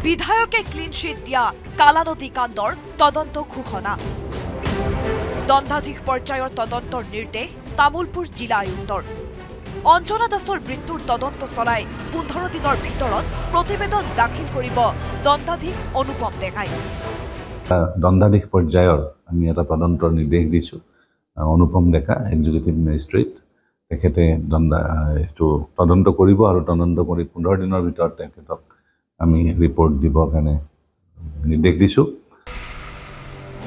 বিধায়কে clean chit দিয়া কালানদী কাণ্ডৰ তদন্ত ঘোষণা দণ্ডাধীশ পৰ্যায়ৰ তদন্তৰ নিৰ্দেশ তামুলপুৰ জিলা আয়ুক্তৰ অঞ্জনা দাসৰ মৃত্যুৰ তদন্ত চলাই 15 দিনৰ ভিতৰত প্ৰতিবেদন দাখিল কৰিব দণ্ডাধীশ অনুপম ডেকাই দণ্ডাধীশ পৰ্যায়ৰ আমি এটা তদন্তৰ নিৰ্দেশ দিছো অনুপম ডেকা এক্সিকিউটিভ মেজিষ্ট্ৰেট তেখেতে এইটো তদন্ত কৰিব আৰু তদন্ত কৰি 15 দিনৰ ভিতৰত তেখেতক আমি ৰিপৰ্ট দিবৰ কাৰণে নিৰ্দেশ দিছো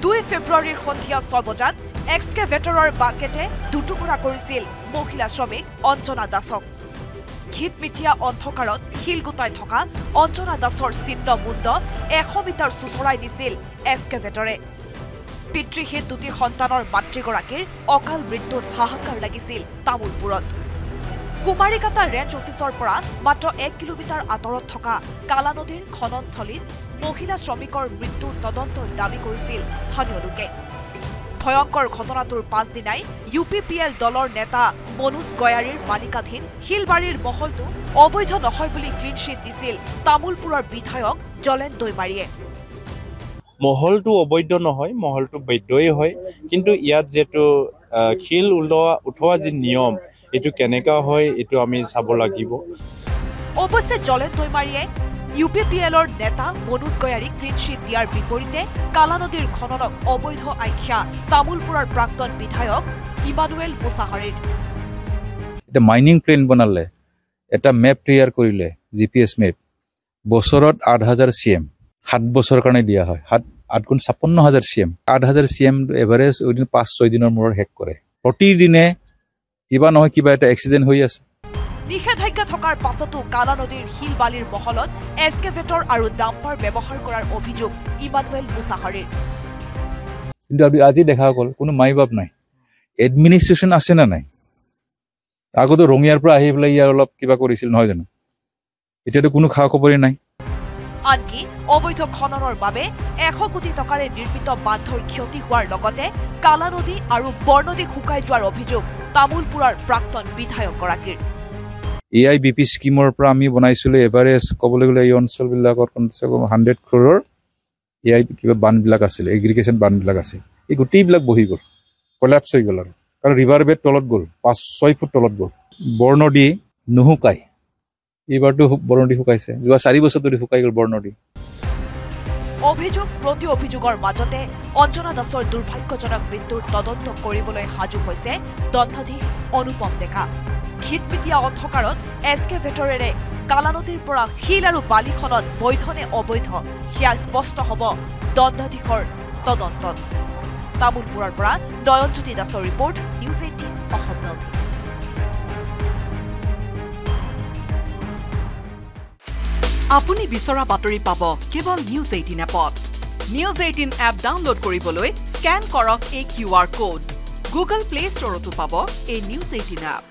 2 ফেব্ৰুৱাৰীৰ সন্ধিয়া 6 বজাত এক্সকেভেটৰৰ বাকেটে দুটুকুৰা কৰিছিল মহিলা শ্ৰমিক অঞ্জনা দাসক ঘিটমিটিয়া অন্ধকাৰত শিলগুটাই থকা অঞ্জনা দাসৰ চিহ্ন মুণ্ড 100 মিটাৰ চুচৰাই নিছিল এক্সকেভেটৰে পিতৃহীন দুটি সন্তানৰ মাতৃগৰাকীৰ অকাল মৃত্যুত হাহাকাৰ লাগিছিল তামুলপুৰত কুমাৰীকাটা ৰেঞ্জ অফিচৰ পৰা মাত্ৰ 1 কিলোমিটাৰ আঁতৰত থকা কালানদীৰ খননথলীত মহিলা শ্ৰমিকৰ মৃত্যুৰ তদন্তৰ দাবী কৰিছিল স্থানীয় লোকে ভয়ংকৰ ঘটনাটোৰ পাছদিনাই UPPL দলৰ নেতা মনোজ গয়াৰীৰ মালিকাধীন শিলবাৰীৰ মহলটো অবৈধ নহয় বুলি ক্লিন চিট দিছিল তামুলপুৰৰ বিধায়ক জলেন দৈমাৰীয়ে মহলটো অবৈধ নহয় মহলটো বৈধই হয় কিন্তু ইয়াত যেটো শিল উঠোৱা যে নিয়ম এটো কেনেকা হয় এটো আমি চাব লাগিব অৱশ্যে জলেন দৈমাৰীয়ে UPPLৰ নেতা মনোজ গয়াৰী ক্লিন চিট দিয়াৰ বিপৰীতে কালানদীৰ খননক অবৈধ আখ্যা তামুলপুৰৰ প্ৰাক্তন বিধায়ক ইমানুৱেল মুছাহাৰীৰ এটা মাইনিং প্লেন বনালে এটা মেপ তৈয়াৰ কৰিলে GPS মেপ বছৰত 8000 CM 7 বছৰৰ কাৰণে দিয়া হয় 8 গুণ 56000 CM 8000 CM এভাৰেজ উইদিন 5-6 দিনৰ মূৰত হেক কৰে প্ৰতিদিনে কিবা নহয় কিবা এটা এক্সিডেন্ট হৈ আছে নিষেধাজ্ঞা থকাৰ পাছতো কালানদীৰ শিলবালিৰ মহলত এক্সকেভেটৰ আৰু ডাম্পাৰ ব্যৱহাৰ কৰাৰ অভিযোগ ইমানুৱেল মুছাহাৰীৰ কিন্তু আজি দেখা গ'ল কোনো মাইবাপ নাই এডমিনিষ্ট্ৰেশ্যন আছে না নাই আগতো ৰঙিয়াৰ পৰা আহি পেলাই ইয়াৰ অলপ কিবা কৰিছিল নহয় জানো এতিয়াতো কোনো খা খবৰেই নাই আনকি অবৈধ খননৰ বাবে 100 কোটি টকাৰে নিৰ্মিত বান্ধৰ ক্ষতি হোৱাৰ লগতে কালানদী আৰু বৰনদী শুকাই যোৱাৰ অভিযোগ তামুলপুৰৰ প্ৰাক্তন বিধায়কগৰাকীৰ AIBP স্কিমৰ পৰা আমি বনাইছিলো এভাৰেজ কবলৈ গলে এই অঞ্চলবিলাকৰ কমসে কম 100 crore AIB কিবা বানবিলাক আছিল এগ্ৰিগেশ্যন বানবিলাক আছিল এই গুটিবিলাক বহি গ'ল কোলাপস হৈ গ'ল আৰু ৰিভাৰ বেড তলত গ'ল 5-6 ফুট তলত গ'ল বৰনদী নুহুকাই এইবাৰটো বৰনদী শুকাইছে যোৱা 4 বছৰ ধৰি শুকাই গ'ল বৰনদী অভিযোগ প্ৰতি অভিযোগৰ মাজতে অঞ্জনা দাসৰ দুৰ্ভাগ্যজনক মৃত্যুৰ তদন্ত কৰিবলৈ সাজু হৈছে দণ্ডাধীশ অনুপম ডেকা ঘিটপিটিয়া অন্ধকাৰত এক্সকেভেটৰেৰে কালানদীৰ পৰা শিল আৰু বালি খনন বৈধ নে অবৈধ সেয়া স্পষ্ট হ'ব দণ্ডাধীশৰ তদন্তত তামুলপুৰৰ পৰা নয়নজ্যোতি দাসৰ report news 18 Assam north east আপুনি বিচৰা বাতৰি পাব কেৱল নিউজ 18 এপত নিউজ 18 এপ ডাউনলোড কৰিবলৈ স্ক্যান কৰক এই QR কোড গুগল প্লে ষ্টৰতো পাব এই নিউজ 18 এপ